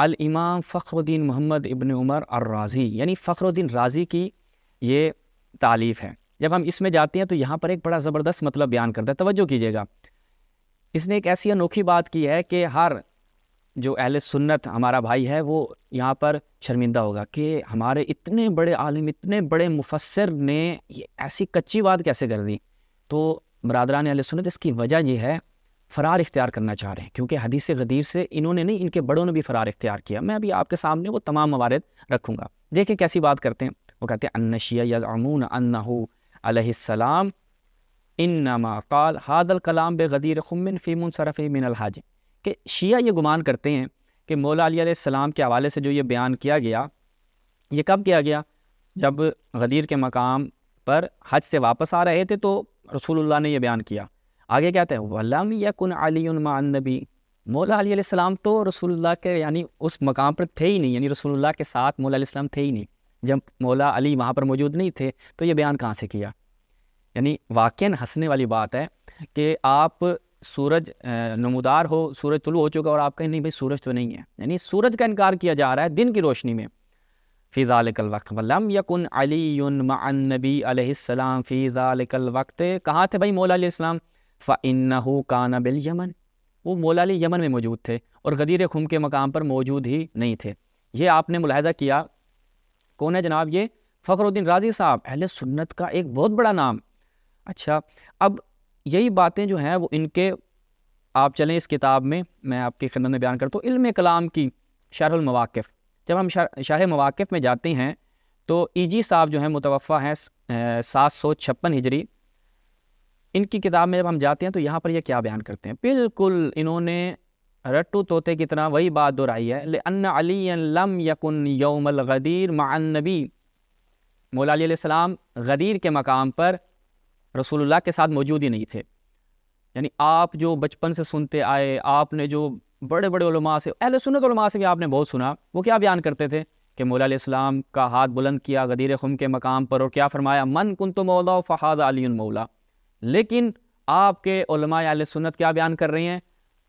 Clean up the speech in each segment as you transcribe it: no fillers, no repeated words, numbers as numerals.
الامام فخر الدین محمد ابن عمر الرازی، یعنی فخر الدین رازی کی یہ تالیف ہے۔ جب ہم اس میں جاتے ہیں تو یہاں پر ایک بڑا زبردست مطلب بیان کرتا ہے، توجہ کیجیے گا۔ اس نے ایک ایسی انوکھی بات کی ہے کہ ہر جو اہل سنت ہمارا بھائی ہے وہ یہاں پر شرمندہ ہوگا کہ ہمارے اتنے بڑے عالم، اتنے بڑے مفسر نے یہ ایسی کچی بات کیسے کر دی۔ تو برادران اہل سنت، اس کی وجہ یہ ہے فرار اختیار کرنا چاہ رہے ہیں، کیونکہ حدیث غدیر سے انہوں نے نہیں، ان کے بڑوں نے بھی فرار اختیار کیا۔ میں ابھی آپ کے سامنے وہ تمام موارد رکھوں گا، دیکھیں کیسی بات کرتے ہیں۔ وہ کہتے ہیں ان الشیعہ یزعمون انہ علیہ السلام انما قال هذا الکلام بغدیر خم فی منصرف من الحج، کہ شیعہ یہ گمان کرتے ہیں کہ مولا علی علیہ السلام کے حوالے سے جو یہ بیان کیا گیا، یہ کب کیا گیا؟ جب غدیر کے مقام پر حج سے واپس آ رہے تھے تو رسول اللہ نے یہ بیان کیا۔ آگے کہتے ہیں وَلَمْ يَكُنْ عَلِيٌّ مَعَ النَّبِي، مولا علی علیہ السلام تو رسول اللہ کے یعنی اس مقام پر تھے ہی نہیں، یعنی رسول اللہ کے ساتھ مولا علیہ السلام تھے ہی نہیں۔ جب مولا علی وہاں پر موجود نہیں تھے تو یہ بیان کہاں سے کیا؟ یعنی واقعاً ہنسنے والی بات ہے کہ آپ سورج نمودار ہو، سورج طلوع ہو چکا اور آپ کہیں نہیں بھائی سورج تو نہیں ہے، یعنی سورج کا انکار کیا جا رہا ہے دن کی روشنی میں۔ فی ذالک الوقت ولم یکن علی مع النبی علیہ السلام فی ذالک الوقت، کہاں تھے بھائی مولا علیہ السلام؟ فإنہ کان بالیمن، وہ مولا علی یمن میں موجود تھے اور غدیر خم کے مقام پر موجود ہی نہیں تھے۔ یہ آپ نے ملاحظہ کیا، کون ہے جناب؟ یہ فخر الدین رازی صاحب، اہل سنت کا ایک بہت بڑا نام۔ اچھا، اب یہی باتیں جو ہیں وہ ان کے، آپ چلیں اس کتاب میں، میں آپ کی خدمت میں بیان کرتا ہوں، علم کلام کی شرح المواقف۔ جب ہم شرح مواقف میں جاتے ہیں تو ایجی صاحب جو ہیں متوفہ ہیں 756 ہجری، ان کی کتاب میں جب ہم جاتے ہیں تو یہاں پر یہ کیا بیان کرتے ہیں، بالکل انہوں نے رٹو طوطے کی طرح وہی بات دہرائی ہے۔ لأن علی لم یکن یوم الغدیر مع النبی، مولا علی علیہ السلام غدیر کے مقام پر رسول اللہ کے ساتھ موجود ہی نہیں تھے۔ یعنی آپ جو بچپن سے سنتے آئے، آپ نے جو بڑے بڑے علماء سے، اہل سنت علماء سے بھی آپ نے بہت سنا، وہ کیا بیان کرتے تھے کہ مولا علیہ السلام کا ہاتھ بلند کیا غدیر خم کے مقام پر اور کیا فرمایا من کنت مولا فہذا علی مولا۔ لیکن آپ کے علماء اہل سنت کیا بیان کر رہے ہیں؟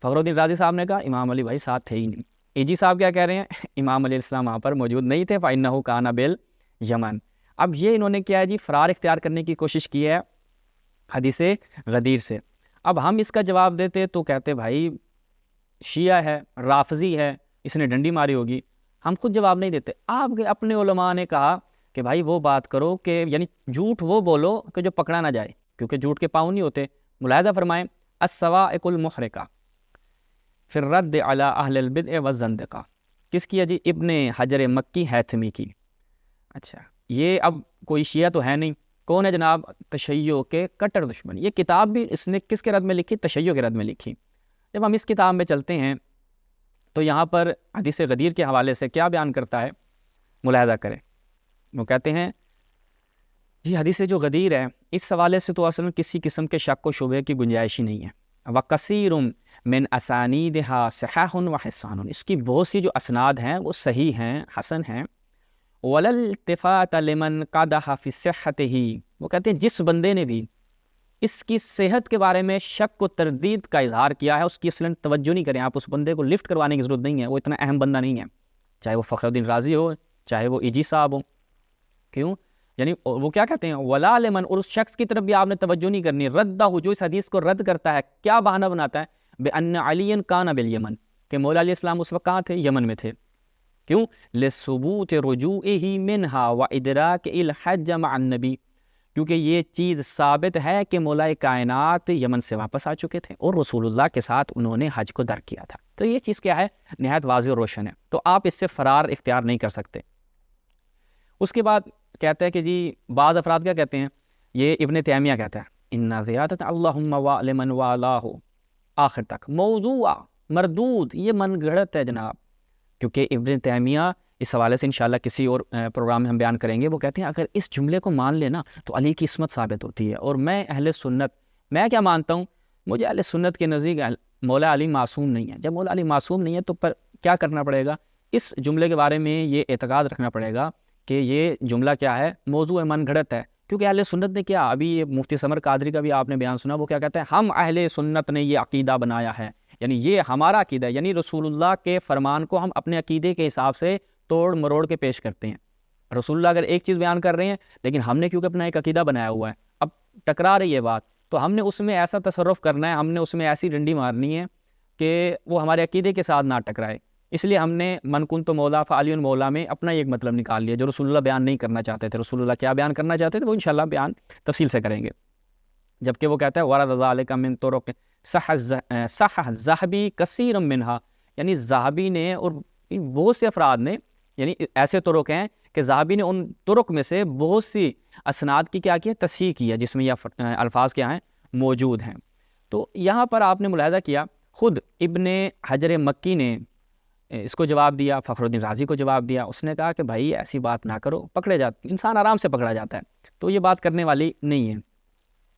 فخر الدین رازی صاحب نے کہا امام علی بھائی ساتھ تھے ہی نہیں۔ ایجی صاحب کیا کہہ رہے ہیں؟ امام علیہ السلام وہاں پر موجود نہیں تھے، فإنہ کان بالیمن۔ اب یہ انہوں نے کیا ہے جی، فرار اختیار کرنے کی کوشش کی ہے حدیث غدیر سے۔ اب ہم اس کا جواب دیتے تو کہتے بھائی شیعہ ہے، رافضی ہے، اس نے ڈنڈی ماری ہوگی، ہم خود جواب نہیں دیتے۔ آپ کے اپنے علماء نے کہا کہ بھائی وہ بات کرو کہ یعنی جھوٹ وہ بولو کہ جو پکڑا نہ جائے، کیونکہ جھوٹ کے پاؤں نہیں ہوتے۔ ملاحظہ فرمائیں الصواعق المحرقہ فی الرد علی اہل البدع والزندقہ، کس کی ہے جی؟ ابن حجر مکی ہیتھمی کی۔ اچھا، یہ اب کوئی شیعہ تو ہے نہیں، کون ہے جناب؟ تشیع کے کٹر دشمن۔ یہ کتاب بھی اس نے کس کے رد میں لکھی؟ تشیع کے رد میں لکھی۔ جب ہم اس کتاب میں چلتے ہیں تو یہاں پر حدیث غدیر کے حوالے سے کیا بیان کرتا ہے، ملاحظہ کریں۔ وہ کہتے ہیں جی حدیث جو غدیر ہے اس حوالے سے تو اصل میں کسی قسم کے شک و شبہ کی گنجائش ہی نہیں ہے۔ وَقَصِيرٌ مِّنْ أَسَانِيدِهَا صِحَاحٌ وَحِسَانٌ، اس کی بہت سی جو اسناد ہیں وہ صحیح ہیں، حسن ہیں۔ وَلَا الْتِفَاتَ لِمَنْ قَدَحَ فِي صِحَّتِهِ، وہ کہتے ہیں جس بندے نے بھی اس کی صحت کے بارے میں شک و تردید کا اظہار کیا ہے اس کی اصلاً توجہ نہیں کریں، آپ اس بندے کو لفٹ کروانے کی ضرورت نہیں ہے، وہ اتنا اہم بندہ نہیں ہے، چاہے وہ فخر الدین رازی ہو، چاہے وہ ایجی صاحب ہو۔ کیوں؟ یعنی وہ کیا کہتے ہیں ولا لمن، اور اس شخص کی طرف بھی آپ نے توجہ نہیں کرنی، ردہ جو اس حدیث کو رد کرتا ہے، کیا بہانہ بناتا ہے؟ بأن علی کان بالیمن، کہ مولا علیہ السلام اس وقت کہاں تھے؟ یمن میں تھے۔ کیوں؟ لثبوت رجوعہ منہا وادراک الحج مع النبی، کیونکہ یہ چیز ثابت ہے کہ مولا کائنات یمن سے واپس آ چکے تھے اور رسول اللہ کے ساتھ انہوں نے حج کو در کیا تھا۔ تو یہ چیز کیا ہے؟ نہایت واضح اور روشن ہے، تو آپ اس سے فرار اختیار نہیں کر سکتے۔ اس کے بعد کہتا ہے کہ جی بعض افراد کیا کہتے ہیں، یہ ابن تیمیہ کہتا ہے ان زیادت اللہم لمن والاہ، آخر تک موضوع مردود، یہ من گھڑت ہے جناب، کیونکہ ابن تیمیہ اس حوالے سے انشاءاللہ کسی اور پروگرام میں ہم بیان کریں گے۔ وہ کہتے ہیں اگر اس جملے کو مان لینا تو علی کی عصمت ثابت ہوتی ہے، اور میں اہل سنت، میں کیا مانتا ہوں، مجھے اہل سنت کے نزدیک مولا علی معصوم نہیں ہے۔ جب مولا علی معصوم نہیں ہے تو پر کیا کرنا پڑے گا؟ اس جملے کے بارے میں یہ اعتقاد رکھنا پڑے گا کہ یہ جملہ کیا ہے؟ موضوع من گھڑت ہے، کیونکہ اہل سنت نے کیا، ابھی یہ مفتی سمر قادری کا بھی آپ نے بیان سنا، وہ کیا کہتے ہیں ہم اہل سنت نے یہ عقیدہ بنایا ہے، یعنی یہ ہمارا عقیدہ ہے، یعنی رسول اللہ کے فرمان کو ہم اپنے عقیدے کے حساب سے توڑ مروڑ کے پیش کرتے ہیں۔ رسول اللہ اگر ایک چیز بیان کر رہے ہیں، لیکن ہم نے کیونکہ اپنا ایک عقیدہ بنایا ہوا ہے، اب ٹکرا رہی ہے بات، تو ہم نے اس میں ایسا تصرف کرنا ہے، ہم نے اس میں ایسی ڈنڈی مارنی ہے کہ وہ ہمارے عقیدے کے ساتھ نہ ٹکرائے۔ اس لیے ہم نے من کنت مولا فعلی مولا میں اپنا ایک مطلب نکال لیا جو رسول اللہ بیان نہیں کرنا چاہتے تھے۔ رسول اللہ کیا بیان کرنا چاہتے تھے وہ انشاءاللہ بیان تفصیل سے کریں گے۔ جبکہ وہ کہتا ہے وَرَدَ ذَلِكَ مِن طُرُقٍ صح الذَّهَبِي كَثِيرٌ مِنْهَا، یعنی ذہبی نے اور بہت سے افراد نے، یعنی ایسے طرق ہیں کہ ذہبی نے ان طرق میں سے بہت سی اسناد کی کیا کیا تصحیح کی ہے جس میں یہ الفاظ کیا ہیں موجود ہیں۔ تو یہاں پر آپ نے ملاحظہ کیا خود ابن حجر مکی نے اس کو جواب دیا، فخر الدین رازی کو جواب دیا، اس نے کہا کہ بھائی ایسی بات نہ کرو، پکڑے جاتے انسان آرام سے پکڑا جاتا ہے، تو یہ بات کرنے والی نہیں ہے۔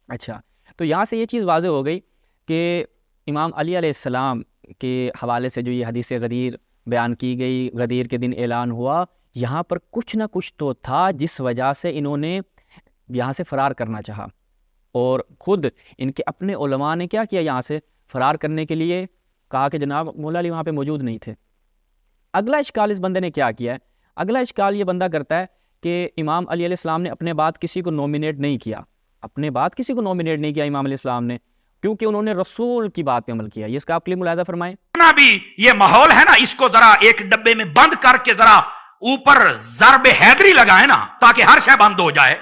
اچھا، تو یہاں سے یہ چیز واضح ہو گئی کہ امام علی علیہ السلام کے حوالے سے جو یہ حدیث غدیر بیان کی گئی، غدیر کے دن اعلان ہوا، یہاں پر کچھ نہ کچھ تو تھا جس وجہ سے انہوں نے یہاں سے فرار کرنا چاہا، اور خود ان کے اپنے علماء نے کیا کیا، یہاں سے فرار کرنے کے لیے کہا کہ جناب مولا علی وہاں پہ موجود نہیں تھے۔ اگلا اشکال اس بندے نے کیا کیا ہے، اگلا اشکال یہ بندہ کرتا ہے کہ امام علی علیہ السلام نے اپنے بعد کسی کو نومینیٹ نہیں کیا، اپنے بعد کسی کو نومینیٹ نہیں کیا امام علیہ السلام نے، کیونکہ انہوں نے رسول کی بات پہ عمل کیا۔ یہ اس کا آپ کے لیے ملاحظہ فرمائیں۔ بھی یہ ماحول ہے نا، اس کو ذرا ایک ڈبے میں بند کر کے ذرا اوپر ضرب حیدری لگائیں نا تاکہ ہر شے بند ہو جائے۔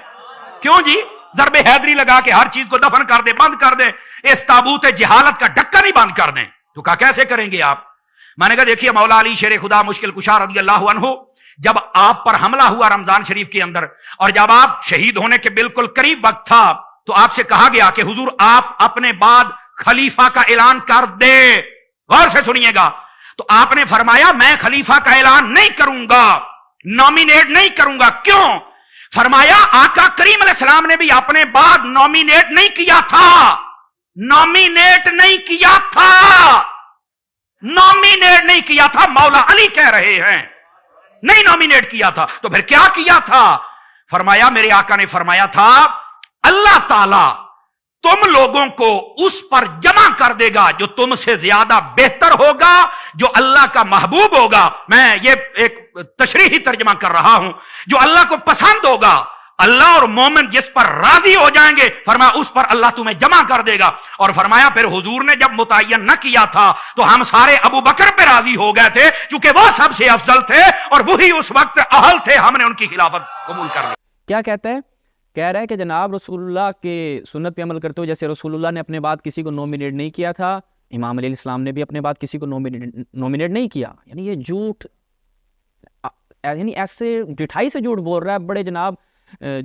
کیوں جی؟ ضرب حیدری لگا کے ہر چیز کو دفن کر دیں، بند کر دیں، اس تابوت جہالت کا ڈھکن ہی بند کر دیں۔ تو کہا کیسے کریں گے آپ؟ میں نے کہا دیکھیے مولا علی شیر خدا مشکل کشا رضی اللہ عنہ، جب آپ پر حملہ ہوا رمضان شریف کے اندر اور جب آپ شہید ہونے کے بالکل قریب وقت تھا تو آپ سے کہا گیا کہ حضور آپ اپنے بعد خلیفہ کا اعلان کر دے۔ غور سے سنیے گا، تو آپ نے فرمایا میں خلیفہ کا اعلان نہیں کروں گا، نومینیٹ نہیں کروں گا۔ کیوں؟ فرمایا آقا کریم علیہ السلام نے بھی اپنے بعد نومینیٹ نہیں کیا تھا، نومینیٹ نہیں کیا تھا، نومینیٹ نہیں کیا تھا، مولا علی کہہ رہے ہیں نہیں نومینیٹ کیا تھا۔ تو پھر کیا کیا تھا؟ فرمایا میرے آقا نے فرمایا تھا اللہ تعالی تم لوگوں کو اس پر جمع کر دے گا جو تم سے زیادہ بہتر ہوگا، جو اللہ کا محبوب ہوگا۔ میں یہ ایک تشریحی ترجمہ کر رہا ہوں، جو اللہ کو پسند ہوگا، اللہ اور مومن جس پر راضی ہو جائیں گے، فرمایا اس پر اللہ تمہیں جمع کر دے گا۔ اور فرمایا پھر حضور نے جب متعین نہ کیا تھا تو ہم سارے ابو بکر پہ راضی ہو گئے تھے کیونکہ وہ سب سے افضل تھے اور وہی اس وقت اہل تھے، ہم نے ان کی خلافت قبول کر لی۔ کیا کہتا ہے؟ کہہ رہا ہے کہ جناب رسول اللہ کے سنت پہ عمل کرتے ہو، جیسے رسول اللہ نے اپنے بعد کسی کو نومینیٹ نہیں کیا تھا، امام علیہ السلام نے بھی اپنے بعد کسی کو نومینیٹ نہیں کیا۔ یعنی یہ جھوٹ، یعنی ایسے ڈٹھائی سے جھوٹ بول رہا ہے، بڑے جناب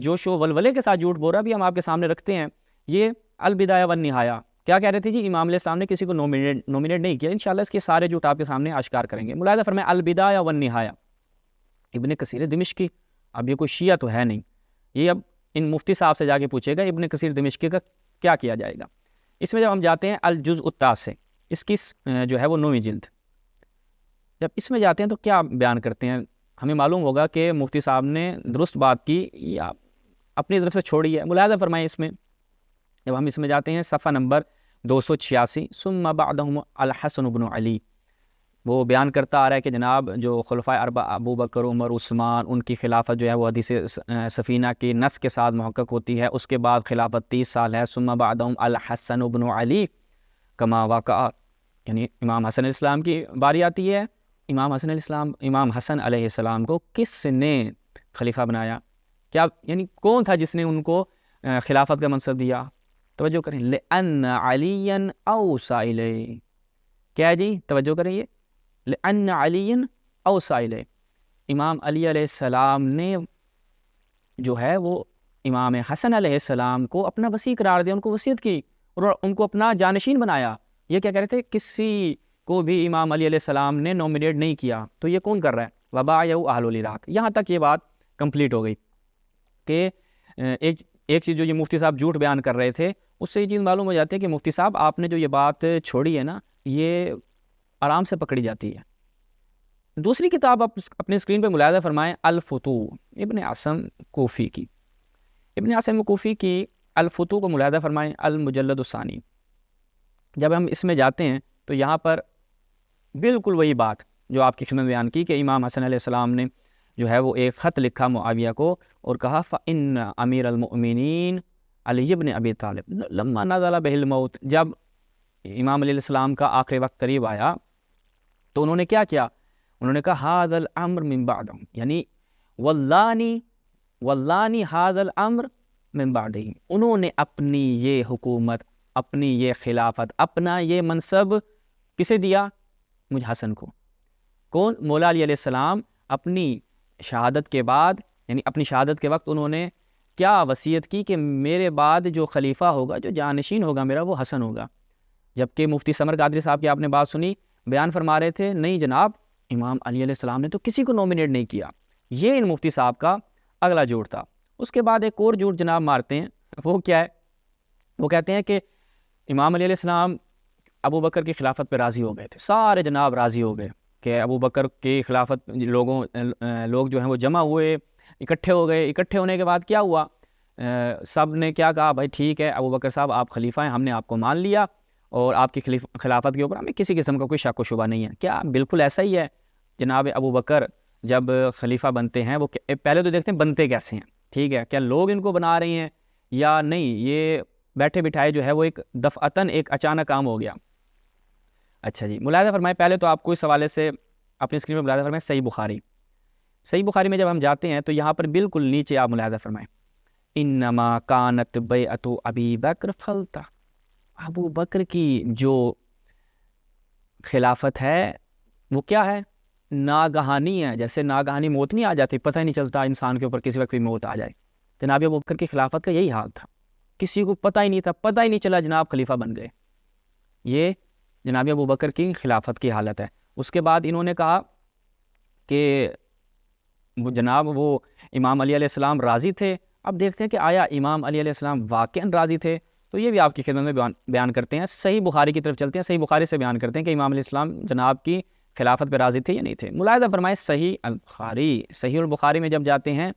جوش و ولولے کے ساتھ جھوٹ بول رہا ہے۔ بھی ہم آپ کے سامنے رکھتے ہیں یہ البدایہ والنہایہ۔ کیا کہہ رہے تھے جی؟ امام علیہ السلام نے کسی کو نومینیٹ نہیں کیا۔ انشاءاللہ اس کے سارے جھوٹ آپ کے سامنے اشکار کریں گے۔ ملاحظہ فرمائیں البدایہ والنہایہ، ابن کثیر دمشقی، اب یہ کوئی شیعہ تو ہے نہیں، یہ اب ان مفتی صاحب سے جا کے پوچھے گا ابن کثیر دمشقی کا کیا کیا جائے گا۔ اس میں جب ہم جاتے ہیں الجزء التاسع، اس کی جو ہے وہ 9ویں جلد، جب اس میں جاتے ہیں تو کیا بیان کرتے ہیں؟ ہمیں معلوم ہوگا کہ مفتی صاحب نے درست بات کی یا اپنی طرف سے چھوڑی ہے۔ ملاحظہ فرمائیں اس میں جب ہم اس میں جاتے ہیں صفحہ نمبر 286، ثم بعدهم الحسن بن علی، وہ بیان کرتا آ رہا ہے کہ جناب جو خلفائے اربعہ ابو بکر عمر عثمان، ان کی خلافت جو ہے وہ حدیث سفینہ کی نص کے ساتھ محقق ہوتی ہے، اس کے بعد خلافت 30 سال ہے۔ ثم بعدهم الحسن بن علی کما واقع، یعنی امام حسن علیہ السلام کی باری آتی ہے۔ امام حسن علیہ السلام کو کس نے خلیفہ بنایا؟ کیا یعنی کون تھا جس نے ان کو خلافت کا منصب دیا؟ توجہ کریں، لأن علی اوصى الیہ، کیا جی؟ توجہ کریں، یہ لأن علی اوصى الیہ، امام علی علیہ السلام نے جو ہے وہ امام حسن علیہ السلام کو اپنا وصی قرار دیا، ان کو وصیت کی اور ان کو اپنا جانشین بنایا۔ یہ کیا کہہ رہے تھے؟ کسی کو بھی امام علی علیہ السلام نے نومینیٹ نہیں کیا، تو یہ کون کر رہا ہے؟ وبايعوا اہل العراق۔ یہاں تک یہ بات کمپلیٹ ہو گئی کہ ایک چیز جو یہ مفتی صاحب جھوٹ بیان کر رہے تھے، اس سے یہ چیز معلوم ہو جاتی ہے کہ مفتی صاحب آپ نے جو یہ بات چھوڑی ہے نا، یہ آرام سے پکڑی جاتی ہے۔ دوسری کتاب آپ اپنے اسکرین پہ ملاحظہ فرمائیں، الفتوح ابن عاصم کوفی کی، ابن عاصم کوفی کی الفتوح کو ملاحظہ فرمائیں، المجلد الثانی۔ جب ہم اس میں جاتے ہیں تو یہاں پر بالکل وہی بات جو آپ کی خدمت میں بیان کی کہ امام حسن علیہ السلام نے جو ہے وہ ایک خط لکھا معاویہ کو اور کہا فَإِنَّ امیر المؤمنین علی بن ابی طالب لما نزل بہ الموت، جب امام علیہ السلام کا آخری وقت قریب آیا تو انہوں نے کیا کیا؟ انہوں نے کہا ھذا الامر من بعدہ، یعنی واللانی ھذا الامر من بعدہ، انہوں نے اپنی یہ حکومت، اپنی یہ خلافت، اپنا یہ منصب کسے دیا؟ مجھ حسن کو۔ کون؟ مولا علی علیہ السلام اپنی شہادت کے بعد، یعنی اپنی شہادت کے وقت انہوں نے کیا وصیت کی کہ میرے بعد جو خلیفہ ہوگا، جو جانشین ہوگا میرا، وہ حسن ہوگا۔ جبکہ مفتی سمر قادری صاحب کی آپ نے بات سنی، بیان فرما رہے تھے نہیں جناب، امام علی علیہ السلام نے تو کسی کو نومینیٹ نہیں کیا۔ یہ ان مفتی صاحب کا اگلا جھوٹ تھا۔ اس کے بعد ایک اور جھوٹ جناب مارتے ہیں، وہ کیا ہے؟ وہ کہتے ہیں کہ امام علی علیہ السلام ابو بکر کی خلافت پہ راضی ہو گئے تھے، سارے جناب راضی ہو گئے کہ ابو بکر کی خلافت، لوگ جو ہیں وہ جمع ہوئے، اکٹھے ہو گئے۔ اکٹھے ہونے کے بعد کیا ہوا؟ سب نے کیا کہا؟ بھائی ٹھیک ہے ابو بکر صاحب آپ خلیفہ ہیں، ہم نے آپ کو مان لیا اور آپ کی خلافت کے اوپر ہمیں کسی قسم کا کوئی شک و شبہ نہیں ہے۔ کیا بالکل ایسا ہی ہے؟ جناب ابو بکر جب خلیفہ بنتے ہیں، وہ پہلے تو دیکھتے ہیں بنتے کیسے ہیں، ٹھیک ہے، کیا لوگ ان کو بنا رہے ہیں یا نہیں، یہ بیٹھے بٹھائے جو ہے وہ ایک دفعتاً ایک اچانک کام ہو گیا۔ اچھا جی، ملاحظہ فرمائیں، پہلے تو آپ کو اس حوالے سے اپنی اسکرین پر ملاحظہ فرمائیں صحیح بخاری۔ صحیح بخاری میں جب ہم جاتے ہیں تو یہاں پر بالکل نیچے آپ ملاحظہ فرمائیں، انما کانت بیعت ابی بکر فلتا، ابو بکر کی جو خلافت ہے وہ کیا ہے؟ ناگہانی ہے، جیسے ناگہانی موت نہیں آ جاتی، پتہ ہی نہیں چلتا انسان کے اوپر کسی وقت بھی موت آ جائے۔ جناب ابو بکر کی خلافت کا یہی حال تھا، کسی کو پتہ ہی نہیں تھا، پتہ ہی نہیں چلا جناب خلیفہ بن گئے۔ یہ جناب ابو بکر کی خلافت کی حالت ہے۔ اس کے بعد انہوں نے کہا کہ جناب وہ امام علی علیہ السلام راضی تھے۔ اب دیکھتے ہیں کہ آیا امام علی علیہ السلام واقعاً راضی تھے؟ تو یہ بھی آپ کی خدمت میں بیان کرتے ہیں، صحیح بخاری کی طرف چلتے ہیں، صحیح بخاری سے بیان کرتے ہیں کہ امام علیہ السلام جناب کی خلافت پہ راضی تھے یا نہیں تھے۔ ملاحظہ فرمائے صحیح البخاری، صحیح البخاری میں جب جاتے ہیں،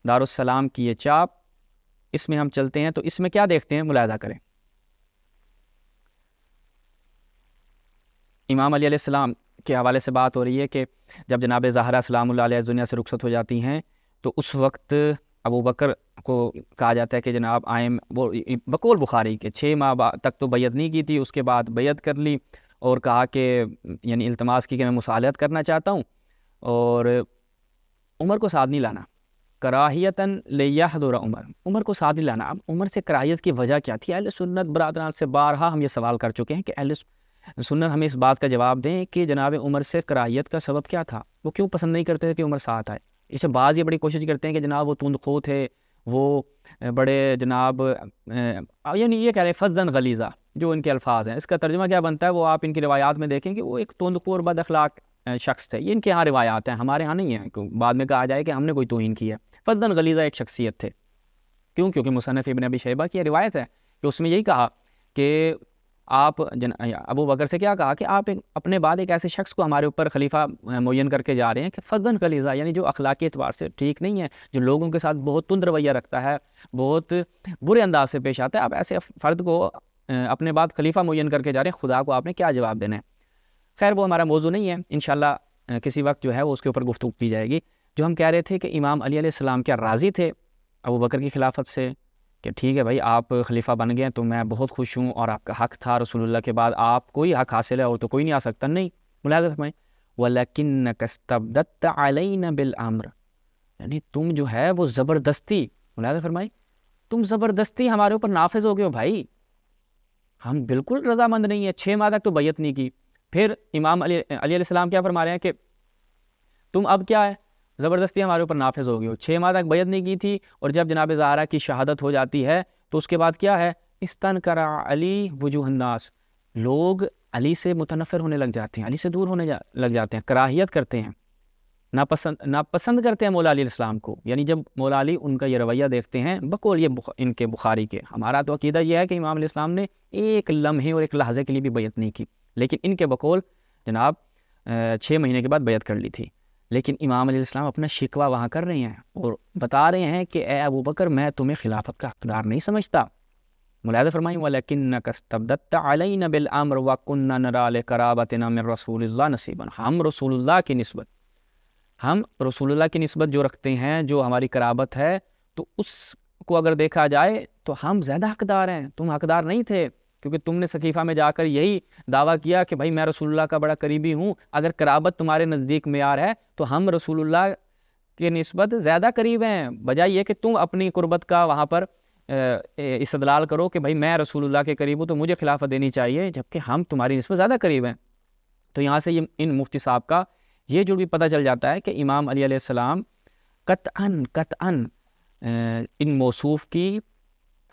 دارالسلام کی یہ چاپ، اس میں ہم چلتے ہیں تو اس میں کیا دیکھتے ہیں؟ ملاحظہ کریں، امام علی علیہ السلام کے حوالے سے بات ہو رہی ہے کہ جب جناب زہرا سلام اللہ علیہ دنیا سے رخصت ہو جاتی ہیں تو اس وقت ابو بکر کو کہا جاتا ہے کہ جناب آئیں، وہ بقول بخاری کے 6 ماہ تک تو بیعت نہیں کی تھی، اس کے بعد بیعت کر لی اور کہا کہ یعنی التماس کی کہ میں مصالحت کرنا چاہتا ہوں اور عمر کو ساتھ نہیں لانا، کراہیتاً لیحضر عمر کو ساتھ نہیں لانا۔ اب عمر سے کراہیت کی وجہ کیا تھی؟ اہل سنت برادران سے بارہا ہم یہ سوال کر چکے ہیں کہ اہل سنت ہمیں اس بات کا جواب دیں کہ جناب عمر سے کراہیت کا سبب کیا تھا، وہ کیوں پسند نہیں کرتے تھے کہ عمر ساتھ آئے؟ اسے بعض یہ بڑی کوشش کرتے ہیں کہ جناب وہ تند خو تھے، وہ بڑے جناب یعنی یہ کہہ رہے ہیں فظاً غلیظہ، جو ان کے الفاظ ہیں، اس کا ترجمہ کیا بنتا ہے وہ آپ ان کی روایات میں دیکھیں کہ وہ ایک تند خو اور بد اخلاق شخص تھے۔ یہ ان کے ہاں روایات ہیں، ہمارے ہاں نہیں ہیں، بعد میں کہا جائے کہ ہم نے کوئی توہین کی ہے۔ فظاً غلیظہ ایک شخصیت تھے، کیونکہ مصنف ابن ابی شیبہ کی روایت ہے کہ اس میں یہی کہا کہ آپ ابو بکر سے کیا کہا کہ آپ اپنے بعد ایک ایسے شخص کو ہمارے اوپر خلیفہ معین کر کے جا رہے ہیں کہ فظاً غلیظہ، یعنی جو اخلاقی اعتبار سے ٹھیک نہیں ہے، جو لوگوں کے ساتھ بہت تند رویہ رکھتا ہے، بہت برے انداز سے پیش آتا ہے، آپ ایسے فرد کو اپنے بعد خلیفہ معین کر کے جا رہے ہیں، خدا کو آپ نے کیا جواب دینا ہے؟ خیر وہ ہمارا موضوع نہیں ہے، انشاءاللہ کسی وقت جو ہے وہ اس کے اوپر گفتگو کی جائے گی۔ جو ہم کہہ رہے تھے کہ امام علی علیہ السلام کیا راضی تھے ابو بکر کی خلافت سے کہ ٹھیک ہے بھائی آپ خلیفہ بن گئے تو میں بہت خوش ہوں اور آپ کا حق تھا، رسول اللہ کے بعد آپ کوئی حق حاصل ہے اور تو کوئی نہیں آ سکتا؟ نہیں، ملاحظہ فرمائیں وَلَكِنَّكَ اسْتَبْدَدْتَ عَلَيْنَا بِالْأَمْرِ، یعنی تم جو ہے وہ زبردستی، ملاحظہ فرمائیں تم زبردستی ہمارے اوپر نافذ ہو گئے ہو بھائی، ہم بالکل رضامند نہیں ہیں، 6 ماہ تک تو بیعت نہیں کی۔ پھر امام علی علیہ السلام کیا فرما رہے ہیں کہ تم اب کیا ہے زبردستی ہمارے اوپر نافذ ہو گئے ہو، 6 ماہ تک بیعت نہیں کی تھی اور جب جناب زہرا کی شہادت ہو جاتی ہے تو اس کے بعد کیا ہے؟ استنکر علی وجوہ الناس، لوگ علی سے متنفر ہونے لگ جاتے ہیں، علی سے دور ہونے لگ جاتے ہیں، کراہیت کرتے ہیں، ناپسند کرتے ہیں مولا علی السلام کو۔ یعنی جب مولا علی ان کا یہ رویہ دیکھتے ہیں بقول یہ ان کے بخاری کے، ہمارا تو عقیدہ یہ ہے کہ امام علیہ السلام نے ایک لمحے اور ایک لحظے کے لیے بھی بیعت نہیں کی، لیکن ان کے بقول جناب 6 مہینے کے بعد بیعت کر لی تھی۔ لیکن امام علیہ السلام اپنا شکوہ وہاں کر رہے ہیں اور بتا رہے ہیں کہ اے ابو بکر میں تمہیں خلافت کا حقدار نہیں سمجھتا، ملاحظہ فرمائیں وَلَكِنَّكَ اسْتَبْدَدْتَ عَلَيْنَا بِالْأَمْرِ وَكُنَّا نَرَىٰ لِقَرَابَتِنَا مِن رَسُولِ اللَّهِ نَصِيبًا. ہم رسول اللہ کی نسبت جو رکھتے ہیں، جو ہماری قرابت ہے، تو اس کو اگر دیکھا جائے تو ہم زیادہ حقدار ہیں. تم حقدار نہیں تھے، کیونکہ تم نے سقیفہ میں جا کر یہی دعویٰ کیا کہ بھائی میں رسول اللہ کا بڑا قریبی ہوں. اگر قرابت تمہارے نزدیک معیار ہے تو ہم رسول اللہ کے نسبت زیادہ قریب ہیں، بجائے یہ کہ تم اپنی قربت کا وہاں پر استدلال کرو کہ بھائی میں رسول اللہ کے قریب ہوں تو مجھے خلافت دینی چاہیے، جبکہ ہم تمہاری نسبت زیادہ قریب ہیں. تو یہاں سے ان مفتی صاحب کا یہ جو بھی پتہ چل جاتا ہے کہ امام علی علیہ السلام قطعاً ان موصوف کی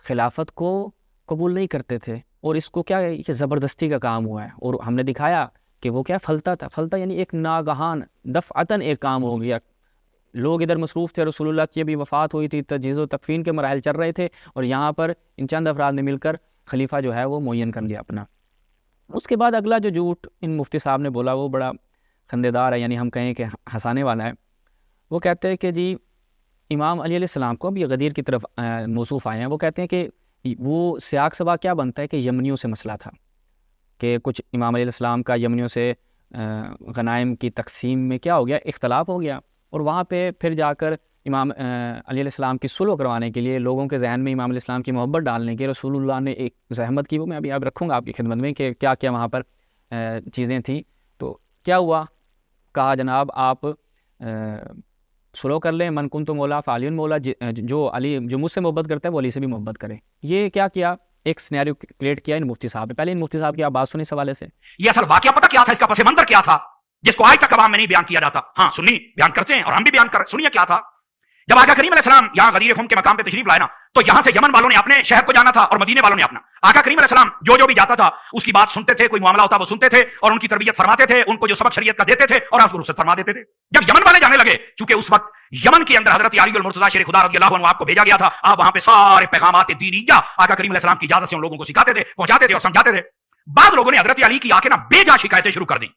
خلافت کو قبول نہیں کرتے تھے، اور اس کو کیا یہ زبردستی کا کام ہوا ہے. اور ہم نے دکھایا کہ وہ کیا پھلتا تھا، پھلتا یعنی ایک ناگہان دفعتاً ایک کام ہو گیا. لوگ ادھر مصروف تھے، رسول اللہ کی ابھی وفات ہوئی تھی، تجہیز و تکفین کے مراحل چل رہے تھے، اور یہاں پر ان چند افراد نے مل کر خلیفہ جو ہے وہ معین کر لیا اپنا. اس کے بعد اگلا جو جھوٹ ان مفتی صاحب نے بولا وہ بڑا خندےدار ہے، یعنی ہم کہیں کہ ہنسانے والا ہے. وہ کہتے ہیں کہ جی امام علی علیہ السلام کو اب یہ غدیر کی طرف موصوف آئے ہیں، وہ کہتے ہیں کہ وہ سیاق سبا کیا بنتا ہے کہ یمنیوں سے مسئلہ تھا، کہ کچھ امام علیہ السلام کا یمنیوں سے غنائم کی تقسیم میں کیا ہو گیا، اختلاف ہو گیا. اور وہاں پہ پھر جا کر امام علی علیہ السلام کی صلح کروانے کے لیے، لوگوں کے ذہن میں امام علیہ السلام کی محبت ڈالنے کے رسول اللہ نے ایک زحمت کی. وہ میں ابھی آپ رکھوں گا آپ کی خدمت میں کہ کیا کیا وہاں پر چیزیں تھیں. تو کیا ہوا، کہا جناب آپ صلح کر لیں، من کنت مولا فعلی مولا، جو مجھ سے محبت کرتا ہے وہ علی سے بھی محبت کرے. یہ کیا ایک سینیریو کریٹ کیا ان مفتی صاحب نے. پہلے ان مفتی صاحب کی آپ بات سنیں اس حوالے سے. یہ اصل واقعہ پتہ کیا تھا، اس کا پس منظر کیا تھا، جس کو آج تک عوام میں نہیں بیان کیا جاتا. ہاں سنی بیان کرتے ہیں اور ہم بھی بیان کر. سنیے کیا تھا. جب آقا کریم علیہ السلام یہاں غدیر خم کے مقام پہ تشریف لائے نا، تو یہاں سے یمن والوں نے اپنے شہر کو جانا تھا اور مدینے والوں نے اپنا. آقا کریم علیہ السلام جو بھی جاتا تھا اس کی بات سنتے تھے، کوئی معاملہ ہوتا وہ سنتے تھے اور ان کی تربیت فرماتے تھے، ان کو جو سبق شریعت کا دیتے تھے اور آپ کو رخصت فرما دیتے تھے. جب یمن والے جانے لگے، چونکہ اس وقت یمن کے اندر حضرت علی المرتضیٰ شیر خدا رضی اللہ عنہ آپ کو بھیجا گیا تھا، آپ وہاں پہ سارے پیغامات دینیہ آقا کریم علیہ السلام کی اجازت سے ان لوگوں کو سکھاتے تھے، پہنچاتے تھے اور سمجھاتے تھے. بعض لوگوں نے حضرت علی کی آ کے نا بے جا شکایتیں شروع کر دیں.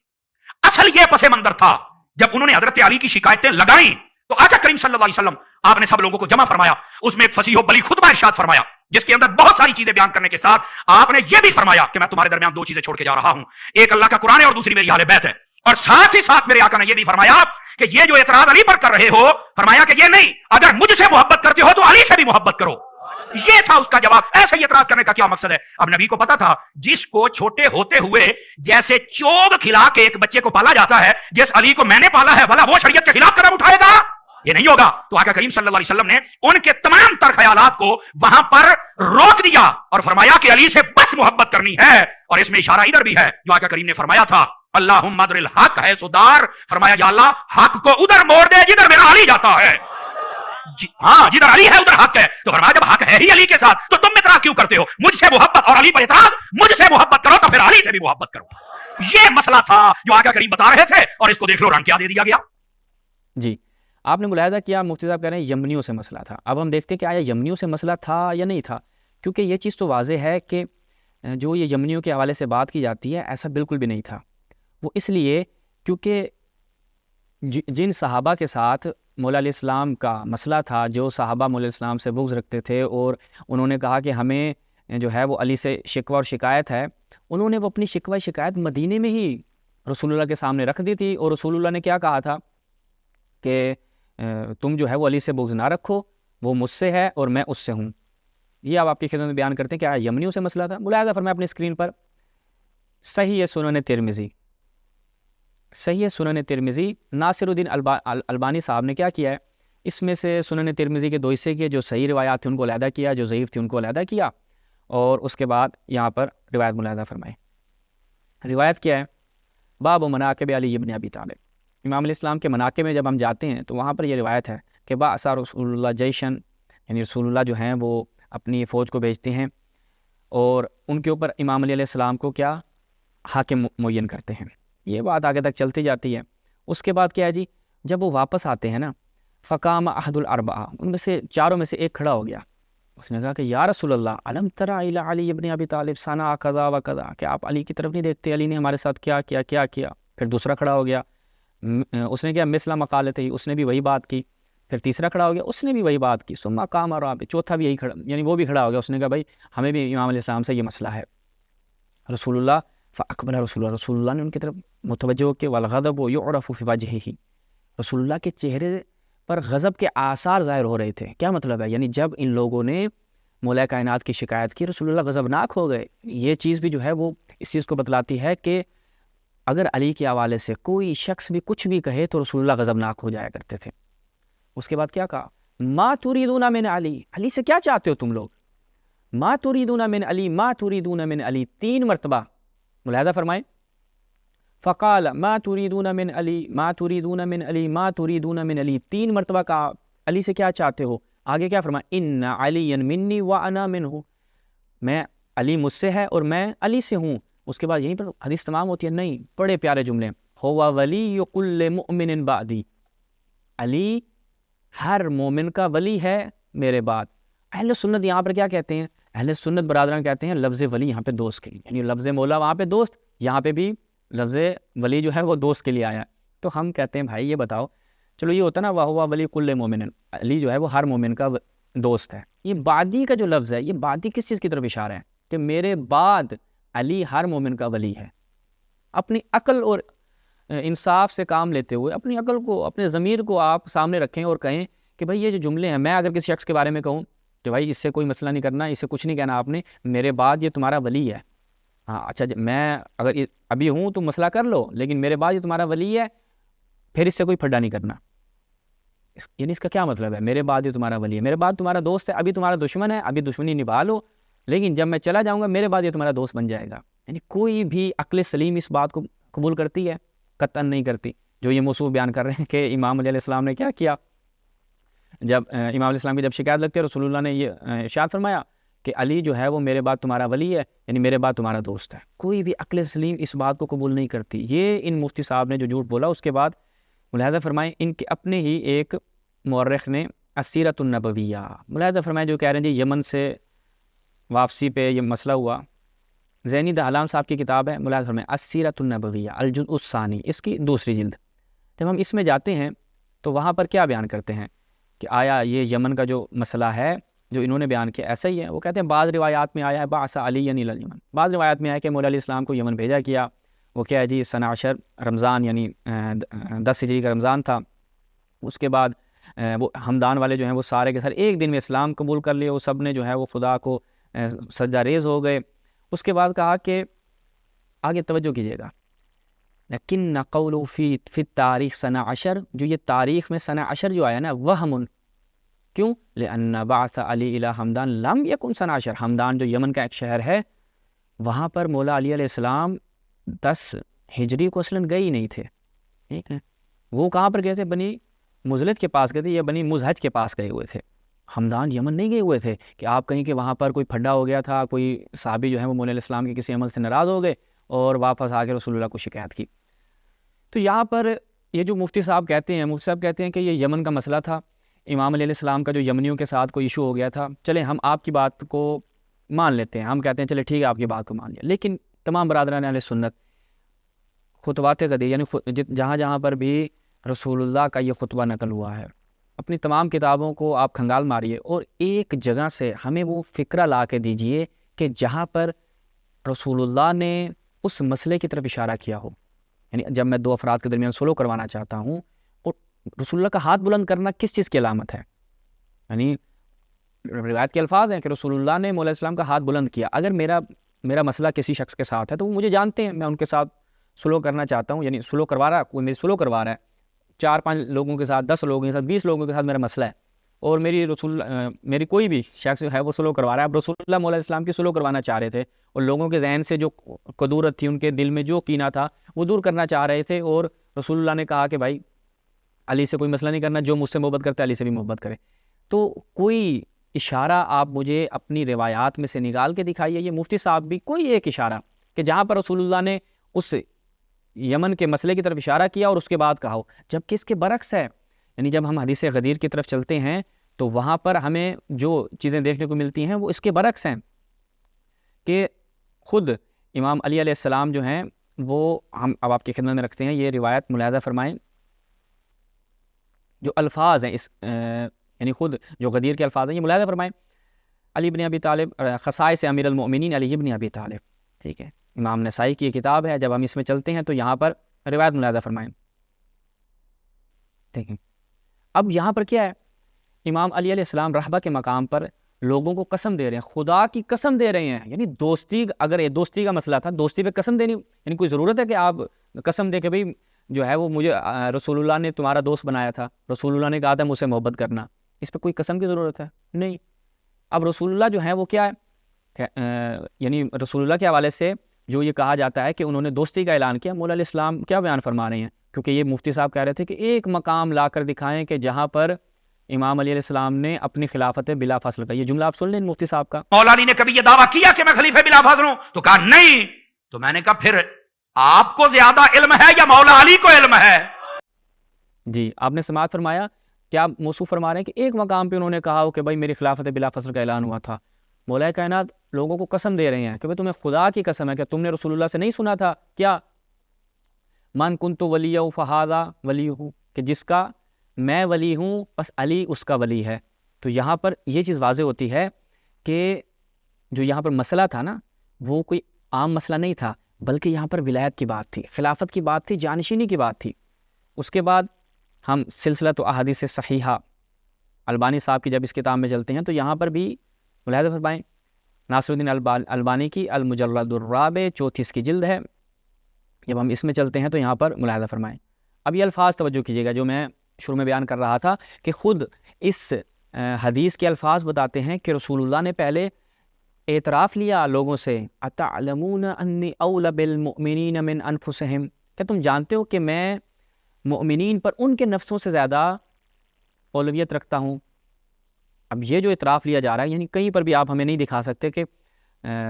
اصل یہ پس منظر تھا، جب انہوں نے حضرت علی کی شکایتیں لگائیں تو آقا کریم صلی اللہ علیہ وسلم آپ نے سب لوگوں کو جمع فرمایا. اس میں ایک فصیح و بلی خطبہ ارشاد فرمایا، جس کے اندر بہت ساری چیزیں بیان کرنے کے ساتھ آپ نے یہ بھی فرمایا کہ میں تمہارے درمیان دو چیزیں چھوڑ کے جا رہا ہوں، ایک اللہ کا قرآن ہے اور دوسری میری اہل بیت ہے. اور ساتھ ہی ساتھ میرے آقا نے یہ بھی فرمایا کہ یہ جو اعتراض علی پر کر رہے ہو، فرمایا کہ یہ نہیں، اگر مجھ سے محبت کرتے ہو تو علی سے بھی محبت کرو. یہ تھا اس کا جواب. ایسے ہی اعتراض کرنے کا کیا مقصد ہے؟ اب نبی کو پتا تھا جس کو چھوٹے ہوتے ہوئے جیسے چوگ کھلا کے ایک بچے کو پالا جاتا ہے، جس علی کو میں نے پالا ہے، بھلا وہ شریعت کے خلاف قدم اٹھائے گا؟ یہ نہیں ہوگا. تو آقا کریم صلی اللہ علیہ وسلم نے ان کے تمام تر خیالات کو وہاں پر روک دیا اور فرمایا کہ علی سے بس محبت کرنی ہے. اور اس میں اشارہ ادھر بھی ہے جو آقا کریم نے فرمایا تھا، اللہم ادر الحق ہے سدار، فرمایا یا اللہ حق کو ادھر موڑ دے جدھر میرا علی جاتا ہے. ہاں جدھر علی ہے ادھر حق ہے. تو فرمایا جب حق ہے ہی علی کے ساتھ تو تم اعتراض کیوں کرتے ہو؟ مجھ سے محبت اور علی پر اعتراض. مجھ سے محبت کرو تو پھر علی سے بھی محبت کرو. یہ مسئلہ تھا جو آقا کریم بتا رہے تھے، اور اس کو دیکھ لو رنگ کیا دے دیا گیا. جی آپ نے ملاحظہ کیا مفتی صاحب کہہ رہے ہیں یمنیوں سے مسئلہ تھا. اب ہم دیکھتے ہیں کہ آیا یمنیوں سے مسئلہ تھا یا نہیں تھا، کیونکہ یہ چیز تو واضح ہے کہ جو یہ یمنیوں کے حوالے سے بات کی جاتی ہے ایسا بالکل بھی نہیں تھا. وہ اس لیے کیونکہ جن صحابہ کے ساتھ مولا علیہ السلام کا مسئلہ تھا، جو صحابہ مولا علیہ السلام سے بغض رکھتے تھے اور انہوں نے کہا کہ ہمیں جو ہے وہ علی سے شکوہ اور شکایت ہے، انہوں نے وہ اپنی شکوہ شکایت مدینے میں ہی رسول اللہ کے سامنے رکھ دی تھی. اور رسول اللہ نے کیا کہا تھا کہ تم جو ہے وہ علی سے بغض نہ رکھو، وہ مجھ سے ہے اور میں اس سے ہوں. یہ آپ کی خدمت میں بیان کرتے ہیں کہ آیا یمنیوں سے مسئلہ تھا. ملاحظہ فرمائیں اپنی اسکرین پر صحیح سنن ترمذی، صحیح سنن ترمذی. ناصر الدین البانی صاحب نے کیا کیا ہے، اس میں سے سنن ترمذی کے دو حصے کیے، جو صحیح روایات تھیں ان کو علیحدہ کیا، جو ضعیف تھی ان کو علیحدہ کیا، اور اس کے بعد یہاں پر روایت ملاحظہ فرمائیں. روایت کیا ہے؟ باب مناقب علی ابن ابی طالب. امام علیہ السلام کے مناقب میں جب ہم جاتے ہیں تو وہاں پر یہ روایت ہے کہ بعث رسول اللہ جیشن، یعنی رسول اللہ جو ہیں وہ اپنی فوج کو بھیجتے ہیں اور ان کے اوپر امام علی علیہ السلام کو کیا حاکم معین کرتے ہیں. یہ بات آگے تک چلتی جاتی ہے. اس کے بعد کیا ہے جی، جب وہ واپس آتے ہیں نا، فقام احد الاربعہ، ان میں سے چاروں میں سے ایک کھڑا ہو گیا. اس نے کہا کہ یا رسول اللہ علم ترى الی علی ابن ابی طالب صنع کذا و کذا، کہ آپ علی کی طرف نہیں دیکھتے، علی نے ہمارے ساتھ کیا کیا. پھر دوسرا کھڑا ہو گیا، اس نے کیا مثلا مقالت ہی، اس نے بھی وہی بات کی. پھر تیسرا کھڑا ہو گیا، اس نے بھی وہی بات کی، سما کام اور آپ، چوتھا بھی یہی کھڑا، یعنی وہ بھی کھڑا ہو گیا، اس نے کہا بھائی ہمیں بھی امام علیہ السلام سے یہ مسئلہ ہے. رسول اللہ فاقبل رسول اللہ نے ان کی طرف متوجہ ہو کہ والغضب یعرف فی وجہہ، رسول اللہ کے چہرے پر غضب کے آثار ظاہر ہو رہے تھے. کیا مطلب ہے؟ یعنی جب ان لوگوں نے مولا کائنات کی شکایت کی، رسول اللہ غضبناک ہو گئے. یہ چیز بھی جو ہے وہ اس چیز کو بتلاتی ہے کہ اگر علی کے حوالے سے کوئی شخص بھی کچھ بھی کہے تو رسول اللہ غضبناک ہو جایا کرتے تھے. اس کے بعد کیا کہا؟ ما تريدون من علی، علی سے کیا چاہتے ہو تم لوگ؟ ما تريدون من علی، ما تريدون من علی، 3 مرتبہ ملاحظہ فرمائیں. فقال ما تريدون من علی، ما تريدون من علی، ما تريدون من علی، 3 مرتبہ کہا علی سے کیا چاہتے ہو. آگے کیا فرمایا؟ ان علی منی وانا منہ، میں علی مجھ سے ہے اور میں علی سے ہوں. اس کے بعد یہیں پر حدیث تمام ہوتی ہے. نہیں، بڑے پیارے جملے، ہوا ولی کل مؤمن بعدی، علی ہر مومن کا ولی ہے میرے بعد. اہل سنت یہاں پر کیا کہتے ہیں؟ اہل سنت برادران کہتے ہیں لفظ ولی یہاں پہ دوست کے لیے، یعنی لفظ مولا وہاں پہ دوست، یہاں پہ بھی لفظ ولی جو ہے وہ دوست کے لیے آیا. تو ہم کہتے ہیں بھائی یہ بتاؤ، چلو یہ ہوتا نا وَهُوَ ولی کل مومن، علی جو ہے وہ ہر مومن کا دوست ہے. یہ بعدی کا جو لفظ ہے، یہ بعدی کس چیز کی طرف اشارہ ہے؟ کہ میرے بعد علی ہر مومن کا ولی ہے. اپنی عقل اور انصاف سے کام لیتے ہوئے اپنی عقل کو، اپنے ضمیر کو آپ سامنے رکھیں اور کہیں کہ بھائی یہ جو جملے ہیں، میں اگر کسی شخص کے بارے میں کہوں کہ بھائی اس سے کوئی مسئلہ نہیں کرنا، اس سے کچھ نہیں کہنا آپ نے، میرے بعد یہ تمہارا ولی ہے. ہاں اچھا، میں اگر ابھی ہوں تو مسئلہ کر لو، لیکن میرے بعد یہ تمہارا ولی ہے، پھر اس سے کوئی پھڈا نہیں کرنا. یعنی اس کا کیا مطلب ہے؟ میرے بعد یہ تمہارا ولی ہے، میرے بعد تمہارا دوست ہے، ابھی تمہارا دشمن ہے، ابھی دشمنی نبھا لو، لیکن جب میں چلا جاؤں گا میرے بعد یہ تمہارا دوست بن جائے گا. یعنی کوئی بھی عقل سلیم اس بات کو قبول کرتی ہے؟ قطعاً نہیں کرتی. جو یہ موضوع بیان کر رہے ہیں کہ امام علیہ السلام نے کیا کیا، جب امام علیہ السلام کی جب شکایت لگتی ہے، رسول اللہ نے یہ ارشاد فرمایا کہ علی جو ہے وہ میرے بعد تمہارا ولی ہے، یعنی میرے بعد تمہارا دوست ہے. کوئی بھی عقل سلیم اس بات کو قبول نہیں کرتی. یہ ان مفتی صاحب نے جو جھوٹ بولا، اس کے بعد ملاحظہ فرمائیں ان کے اپنے ہی ایک مورخ نے السیرۃ النبویہ، ملاحظہ فرمائیں، جو کہہ رہے ہیں جی یمن سے واپسی پہ یہ مسئلہ ہوا، زینی دہلان صاحب کی کتاب ہے، ملاحظہ فرمائیں السیرۃ النبویہ الجزء الثانی، اس کی 2 جلد. جب ہم اس میں جاتے ہیں تو وہاں پر کیا بیان کرتے ہیں کہ آیا یہ یمن کا جو مسئلہ ہے جو انہوں نے بیان کیا ایسا ہی ہے؟ وہ کہتے ہیں بعض روایات میں آیا ہے بعث علی الی الیمن، بعض روایات میں آیا کہ مولا علیہ السلام کو یمن بھیجا کیا. وہ کیا ہے جی سنہ عشر رمضان، یعنی 10 ہجری کا رمضان تھا. اس کے بعد وہ ہمدان والے جو ہیں وہ سارے کے سارے ایک دن میں اسلام قبول کر لیے، وہ سب نے جو ہے وہ خدا کو سجدہ ریز ہو گئے. اس کے بعد کہا کہ آگے توجہ کیجیے گا، لیکن قولوا فی التاریخ سنہ عشر، جو یہ تاریخ میں سنہ عشر جو آیا نا وہم، کیوں؟ لأن بعث علی الی حمدان لم یکن سنہ عشر، حمدان جو یمن کا ایک شہر ہے، وہاں پر مولا علی علیہ السلام 10 ہجری کو اصلاً گئے ہی نہیں تھے. ٹھیک ہے، وہ کہاں پر گئے تھے؟ بنی مزلت کے پاس گئے تھے، یا بنی مزہج کے پاس گئے ہوئے تھے. حمدان یمن نہیں گئے ہوئے تھے کہ آپ کہیں کہ وہاں پر کوئی پھڈا ہو گیا تھا، کوئی صحابی جو ہے وہ مولا علیہ السلام کے کسی عمل سے ناراض ہو گئے اور واپس آ کے رسول اللہ کو شکایت کی. تو یہاں پر یہ جو مفتی صاحب کہتے ہیں کہ یہ یمن کا مسئلہ تھا، امام علیہ السلام کا جو یمنیوں کے ساتھ کوئی ایشو ہو گیا تھا، چلیں ہم آپ کی بات کو مان لیتے ہیں، ہم کہتے ہیں چلے ٹھیک ہے آپ کی بات کو مان لیا. لیکن تمام برادران اہل سنت خطبات قدیر، یعنی جہاں جہاں پر بھی رسول اللہ کا یہ خطبہ نقل ہوا ہے، اپنی تمام کتابوں کو آپ کھنگال ماریے اور ایک جگہ سے ہمیں وہ فکرہ لا کے دیجئے کہ جہاں پر رسول اللہ نے اس مسئلے کی طرف اشارہ کیا ہو. یعنی جب میں 2 افراد کے درمیان سلو کروانا چاہتا ہوں، اور رسول اللہ کا ہاتھ بلند کرنا کس چیز کی علامت ہے؟ یعنی روایت کے الفاظ ہیں کہ رسول اللہ نے مولا السلام کا ہاتھ بلند کیا. اگر میرا مسئلہ کسی شخص کے ساتھ ہے تو وہ مجھے جانتے ہیں، میں ان کے ساتھ سلو کرنا چاہتا ہوں، یعنی سلو کروا رہا ہے، کوئی میری سلو کروا رہا ہے، 4-5 لوگوں کے ساتھ، 10 لوگوں کے ساتھ، 20 لوگوں کے ساتھ میرا مسئلہ ہے، اور میری کوئی بھی شخص ہے وہ سلو کروا رہا ہے. اب رسول اللہ مولا السلام کی سلو کروانا چاہ رہے تھے، اور لوگوں کے ذہن سے جو قدورت تھی، ان کے دل میں جو کینہ تھا وہ دور کرنا چاہ رہے تھے. اور رسول اللہ نے کہا کہ بھائی علی سے کوئی مسئلہ نہیں کرنا، جو مجھ سے محبت کرتا ہے علی سے بھی محبت کرے. تو کوئی اشارہ آپ مجھے اپنی روایات میں سے نکال کے دکھائیے، یہ مفتی صاحب بھی کوئی ایک اشارہ کہ جہاں پر رسول اللہ نے اس یمن کے مسئلے کی طرف اشارہ کیا اور اس کے بعد کہا ہو، جبکہ اس کے برعکس ہے. یعنی جب ہم حدیث غدیر کی طرف چلتے ہیں تو وہاں پر ہمیں جو چیزیں دیکھنے کو ملتی ہیں وہ اس کے برعکس ہیں، کہ خود امام علی علیہ السلام جو ہیں وہ ہم اب آپ کی خدمت میں رکھتے ہیں. یہ روایت ملاحظہ فرمائیں، جو الفاظ ہیں اس یعنی خود جو غدیر کے الفاظ ہیں یہ ملاحظہ فرمائیں. علی بن ابی طالب خصائص امیر المؤمنین علی بن ابی طالب, ٹھیک ہے, امام نسائی کی یہ کتاب ہے. جب ہم اس میں چلتے ہیں تو یہاں پر روایت ملاحظہ فرمائیں, ٹھیک ہے. اب یہاں پر کیا ہے, امام علی علیہ السلام رہبہ کے مقام پر لوگوں کو قسم دے رہے ہیں, خدا کی قسم دے رہے ہیں. یعنی دوستی, اگر یہ دوستی کا مسئلہ تھا, دوستی پہ قسم دینی, یعنی کوئی ضرورت ہے کہ آپ قسم دے کہ بھئی جو ہے وہ مجھے رسول اللہ نے تمہارا دوست بنایا تھا, رسول اللہ نے کہا تھا مجھ سے محبت کرنا, اس پہ کوئی قسم کی ضرورت ہے؟ نہیں. اب رسول اللہ جو ہے وہ کیا ہے, یعنی رسول اللہ کے حوالے سے جو یہ کہا جاتا ہے کہ انہوں نے دوستی کا اعلان کیا, مولا علیہ السلام کیا بیان فرما رہے ہیں, کیونکہ یہ مفتی صاحب کہہ رہے تھے کہ ایک مقام لا کر دکھائیں کہ جہاں پر امام علی علیہ السلام نے اپنی خلافت بلا فصل کا, یہ جملہ آپ سن لیں مفتی صاحب کا. مولا علی نے کبھی یہ دعویٰ کیا کہ میں خلیفہ بلا فاصل ہوں؟ تو کہا نہیں. تو میں نے کہا پھر آپ کو زیادہ علم ہے یا مولا علی کو علم ہے؟ جی, آپ نے سماعت فرمایا, کیا موصوف فرما رہے ہیں کہ ایک مقام پہ انہوں نے کہا ہو کہ بھائی میری خلافت بلا فصل کا اعلان ہوا تھا. مولا کائنات لوگوں کو قسم دے رہے ہیں کہ بھئی تمہیں خدا کی قسم ہے کہ تم نے رسول اللہ سے نہیں سنا تھا کیا, من کنت ولیہ فہذا ولیہ, کہ جس کا میں ولی ہوں بس علی اس کا ولی ہے. تو یہاں پر یہ چیز واضح ہوتی ہے کہ جو یہاں پر مسئلہ تھا نا وہ کوئی عام مسئلہ نہیں تھا, بلکہ یہاں پر ولایت کی بات تھی, خلافت کی بات تھی, جانشینی کی بات تھی. اس کے بعد ہم سلسلہ تو احادیث صحیحہ البانی صاحب کی جب اس کتاب میں چلتے ہیں تو یہاں پر بھی ملاحظہ فرمائیں, ناصر الدین البانی کی المجلد الرابع, چوتھی اس کی جلد ہے. جب ہم اس میں چلتے ہیں تو یہاں پر ملاحظہ فرمائیں. اب یہ الفاظ توجہ کیجیے گا جو میں شروع میں بیان کر رہا تھا کہ خود اس حدیث کے الفاظ بتاتے ہیں کہ رسول اللہ نے پہلے اعتراف لیا لوگوں سے, اتعلمون انی اولی بالمؤمنین من انفسہم, کہ تم جانتے ہو کہ میں مؤمنین پر ان کے نفسوں سے زیادہ اولویت رکھتا ہوں. اب یہ جو اعتراف لیا جا رہا ہے, یعنی کہیں پر بھی آپ ہمیں نہیں دکھا سکتے کہ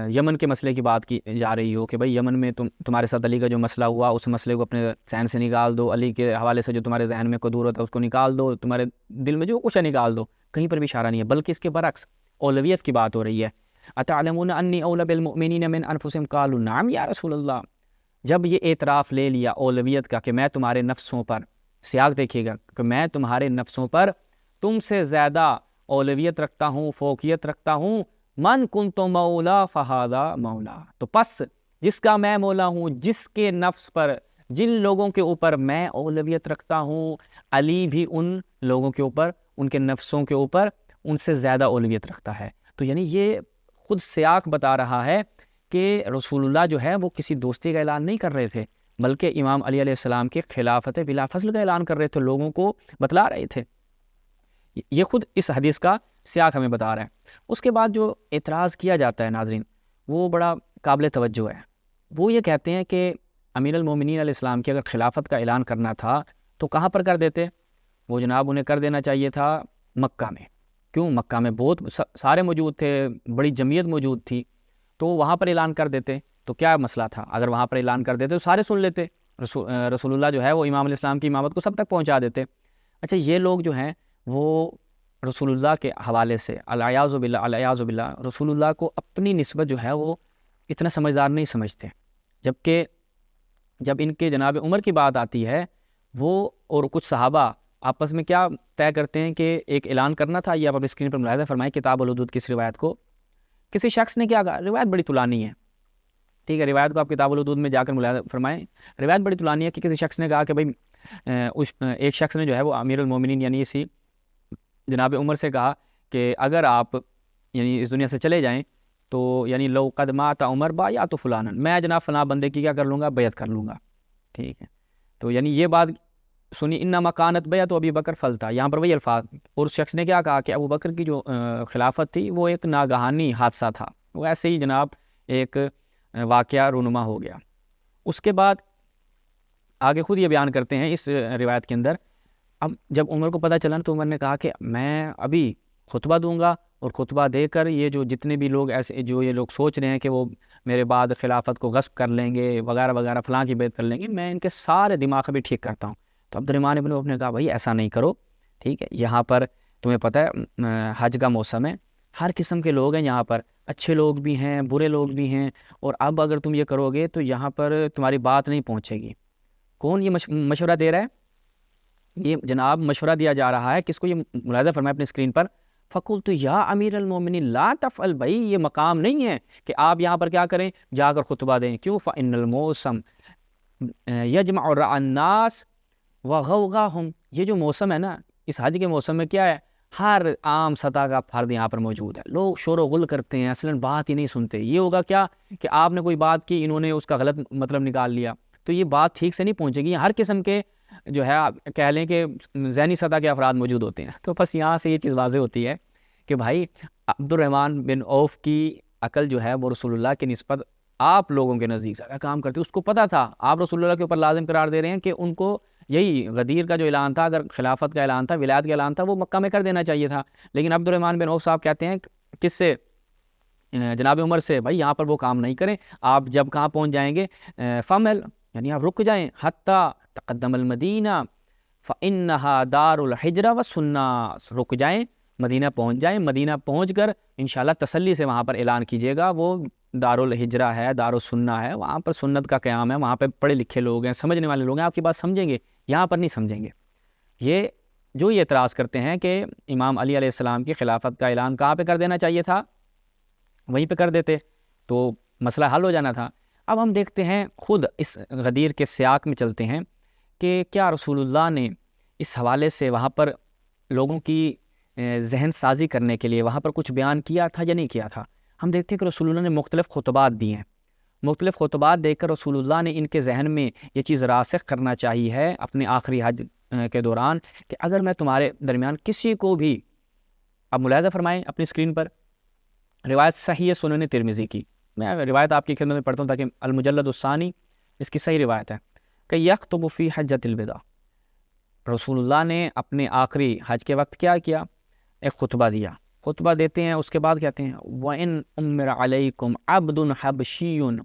یمن کے مسئلے کی بات کی جا رہی ہو کہ بھئی یمن میں تمہارے ساتھ علی کا جو مسئلہ ہوا اس مسئلے کو اپنے ذہن سے نکال دو, علی کے حوالے سے جو تمہارے ذہن میں قدورت ہے اس کو نکال دو, تمہارے دل میں جو کچھ ہے نکال دو. کہیں پر بھی اشارہ نہیں ہے, بلکہ اس کے برعکس اولویت کی بات ہو رہی ہے. اتعلمون انی اولی بالمؤمنین من انفسہم قالوا نعم یا رسول اللہ. جب یہ اعتراف لے لیا اولویت کا کہ میں تمہارے نفسوں پر, سیاق دیکھیے گا, کہ میں تمہارے نفسوں پر تم سے زیادہ اولویت رکھتا ہوں, فوقیت رکھتا ہوں, من کنت مولا فہذا مولا, تو پس جس کا میں مولا ہوں, جس کے نفس پر, جن لوگوں کے اوپر میں اولویت رکھتا ہوں, علی بھی ان لوگوں کے اوپر, ان کے نفسوں کے اوپر ان سے زیادہ اولویت رکھتا ہے. تو یعنی یہ خود سیاق بتا رہا ہے کہ رسول اللہ جو ہے وہ کسی دوستی کا اعلان نہیں کر رہے تھے, بلکہ امام علی علیہ السلام کے خلافت بلا فصل کا اعلان کر رہے تھے, لوگوں کو بتلا رہے تھے. یہ خود اس حدیث کا سیاق ہمیں بتا رہا ہے. اس کے بعد جو اعتراض کیا جاتا ہے ناظرین وہ بڑا قابل توجہ ہے. وہ یہ کہتے ہیں کہ امیر المومنین علیہ السلام کی اگر خلافت کا اعلان کرنا تھا تو کہاں پر کر دیتے؟ وہ جناب انہیں کر دینا چاہیے تھا مکہ میں. کیوں؟ مکہ میں بہت سارے موجود تھے, بڑی جمعیت موجود تھی, تو وہاں پر اعلان کر دیتے تو کیا مسئلہ تھا؟ اگر وہاں پر اعلان کر دیتے تو سارے سن لیتے, رسول اللہ جو ہے وہ امام علیہ السلام کی امامت کو سب تک پہنچا دیتے. اچھا, یہ لوگ جو ہیں وہ رسول اللہ کے حوالے سے الیاذ باللہ رسول اللہ کو اپنی نسبت جو ہے وہ اتنا سمجھدار نہیں سمجھتے, جبکہ جب ان کے جناب عمر کی بات آتی ہے وہ اور کچھ صحابہ آپس میں کیا طے کرتے ہیں کہ ایک اعلان کرنا تھا. یہ آپ اسکرین پر ملاحظہ فرمائیں کتاب الحدود کی اس روایت کو. کسی شخص نے کیا کہا, روایت بڑی طولانی ہے, ٹھیک ہے, روایت کو آپ کتاب الحدود میں جا کر ملاحظہ فرمائیں. روایت بڑی طولانی ہے کہ کسی شخص نے کہا کہ بھئی ایک شخص نے جو ہے وہ امیر المومنین یعنی اسی جناب عمر سے کہا کہ اگر آپ یعنی اس دنیا سے چلے جائیں تو یعنی لو قد مات عمر با یا تو فلانا, میں جناب فلاں بندے کی کیا کر لوں گا, بیعت کر لوں گا. ٹھیک ہے, تو یعنی یہ بات سنی, انما کانت بیعت ابی بکر فلتا, یہاں پر وہی الفاظ. اور اس شخص نے کیا کہا کہ ابو بکر کی جو خلافت تھی وہ ایک ناگہانی حادثہ تھا, وہ ایسے ہی جناب ایک واقعہ رونما ہو گیا. اس کے بعد آگے خود یہ بیان کرتے ہیں اس روایت کے اندر, اب جب عمر کو پتہ چلا تو عمر نے کہا کہ میں ابھی خطبہ دوں گا, اور خطبہ دے کر یہ جو جتنے بھی لوگ ایسے جو یہ لوگ سوچ رہے ہیں کہ وہ میرے بعد خلافت کو غصب کر لیں گے وغیرہ وغیرہ, فلاں کی بیعت کر لیں گے, میں ان کے سارے دماغ بھی ٹھیک کرتا ہوں. تو عبد الرحمن ابن عوف نے کہا بھائی ایسا نہیں کرو, ٹھیک ہے, یہاں پر تمہیں پتہ ہے حج کا موسم ہے, ہر قسم کے لوگ ہیں یہاں پر, اچھے لوگ بھی ہیں, برے لوگ بھی ہیں, اور اب اگر تم یہ کرو گے تو یہاں پر تمہاری بات نہیں پہنچے گی. کون یہ مشورہ دے رہا ہے؟ یہ جناب مشورہ دیا جا رہا ہے، کس کو؟ یہ ملاحظہ فرمائے اپنے اسکرین پر، فقلت یا امیر المومنین لا تفعل، بھائی یہ مقام نہیں ہے کہ آپ یہاں پر کیا کریں، جا کر خطبہ دیں، کیوں؟ فإن الموسم یجمع الناس وغوغاہم، یہ جو موسم ہے نا، اس حج کے موسم میں کیا ہے، ہر عام سطح کا فرد یہاں پر موجود ہے، لوگ شور و غل کرتے ہیں، اصلاً بات ہی نہیں سنتے۔ یہ ہوگا کیا کہ آپ نے کوئی بات کی، انہوں نے اس کا غلط مطلب نکال لیا، تو یہ بات ٹھیک سے نہیں پہنچے گی۔ ہر قسم کے جو ہے آپ کہہ لیں کہ ذہنی سطح کے افراد موجود ہوتے ہیں۔ تو بس یہاں سے یہ چیز واضح ہوتی ہے کہ بھائی عبد الرحمن بن عوف کی عقل جو ہے وہ رسول اللہ کی نسبت آپ لوگوں کے نزدیک زیادہ کام کرتی ہے۔ اس کو پتہ تھا آپ رسول اللہ کے اوپر لازم قرار دے رہے ہیں کہ ان کو یہی غدیر کا جو اعلان تھا، اگر خلافت کا اعلان تھا، ولایت کا اعلان تھا، وہ مکہ میں کر دینا چاہیے تھا۔ لیکن عبد الرحمن بن عوف صاحب کہتے ہیں کس سے؟ جناب عمر سے، بھائی یہاں پر وہ کام نہیں کریں، آپ جب کہاں پہنچ جائیں گے، فمل یعنی آپ رک جائیں، حتیٰ تقدم المدینہ فإنها دار الحجرہ والسنہ، رک جائیں، مدینہ پہنچ جائیں، مدینہ پہنچ کر انشاءاللہ تسلی سے وہاں پر اعلان کیجیے گا، وہ دار الحجرہ ہے، دار السنہ ہے، وہاں پر سنت کا قیام ہے، وہاں پہ پڑھے لکھے لوگ ہیں، سمجھنے والے لوگ ہیں، آپ کی بات سمجھیں گے، یہاں پر نہیں سمجھیں گے۔ یہ جو یہ اعتراض کرتے ہیں کہ امام علی علیہ السلام کی خلافت کا اعلان کہاں پہ کر دینا چاہیے تھا، وہیں پہ کر دیتے تو مسئلہ حل ہو جانا تھا۔ اب ہم دیکھتے ہیں، خود اس غدیر کے سیاق میں چلتے ہیں کہ کیا رسول اللہ نے اس حوالے سے وہاں پر لوگوں کی ذہن سازی کرنے کے لیے وہاں پر کچھ بیان کیا تھا یا نہیں کیا تھا؟ ہم دیکھتے ہیں کہ رسول اللہ نے مختلف خطبات دیے ہیں، مختلف خطبات دے کر رسول اللہ نے ان کے ذہن میں یہ چیز راسخ کرنا چاہیے ہے اپنے آخری حج کے دوران کہ اگر میں تمہارے درمیان کسی کو بھی، اب ملاحظہ فرمائیں اپنی اسکرین پر، روایت صحیح ہے سنن ترمذی کی، میں روایت آپ کی خدمت میں پڑھتا ہوں تاکہ المجلد الثانی اس کی صحیح روایت ہے کہ یخطب فی حجۃ الوداع، رسول اللہ نے اپنے آخری حج کے وقت کیا کیا؟ ایک خطبہ دیا، خطبہ دیتے ہیں، اس کے بعد کہتے ہیں وَإِنْ أُمِّرَ عَلَيْكُمْ عَبْدٌ حَبْشِيٌّ،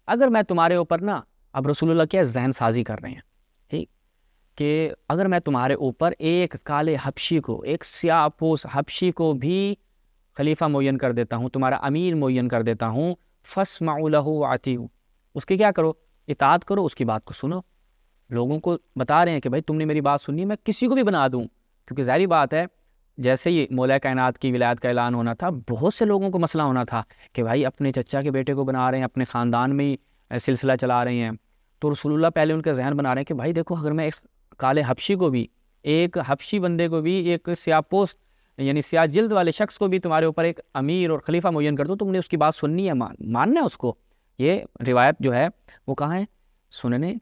اگر میں تمہارے اوپر نا، اب رسول اللہ کیا ذہن سازی کر رہے ہیں، ٹھیک، کہ اگر میں تمہارے اوپر ایک کالے حبشی کو، ایک سیاہ پوش حبشی کو بھی خلیفہ معین کر دیتا ہوں، تمہارا امیر معین کر دیتا ہوں، فَاسْمَعُوا لَهُ وَأَطِيعُوا، اس کی کیا کرو؟ اطاعت کرو، اس کی بات کو سنو۔ لوگوں کو بتا رہے ہیں کہ بھائی تم نے میری بات سنی، میں کسی کو بھی بنا دوں، کیونکہ ظاہری بات ہے جیسے ہی مولا کائنات کی ولایت کا اعلان ہونا تھا، بہت سے لوگوں کو مسئلہ ہونا تھا کہ بھائی اپنے چچا کے بیٹے کو بنا رہے ہیں، اپنے خاندان میں ہی سلسلہ چلا رہے ہیں، تو رسول اللہ پہلے ان کا ذہن بنا رہے ہیں کہ بھائی دیکھو، اگر میں ایک کالے حبشی کو بھی، ایک حبشی بندے کو بھی، ایک سیاہ پوست یعنی سیاہ جلد والے شخص کو بھی تمہارے اوپر ایک امیر اور خلیفہ معین کر دو، تم نے اس کی بات سننی ہے، ماننا ہے اس کو۔ یہ روایت جو ہے وہ کہاں ہے؟ سننے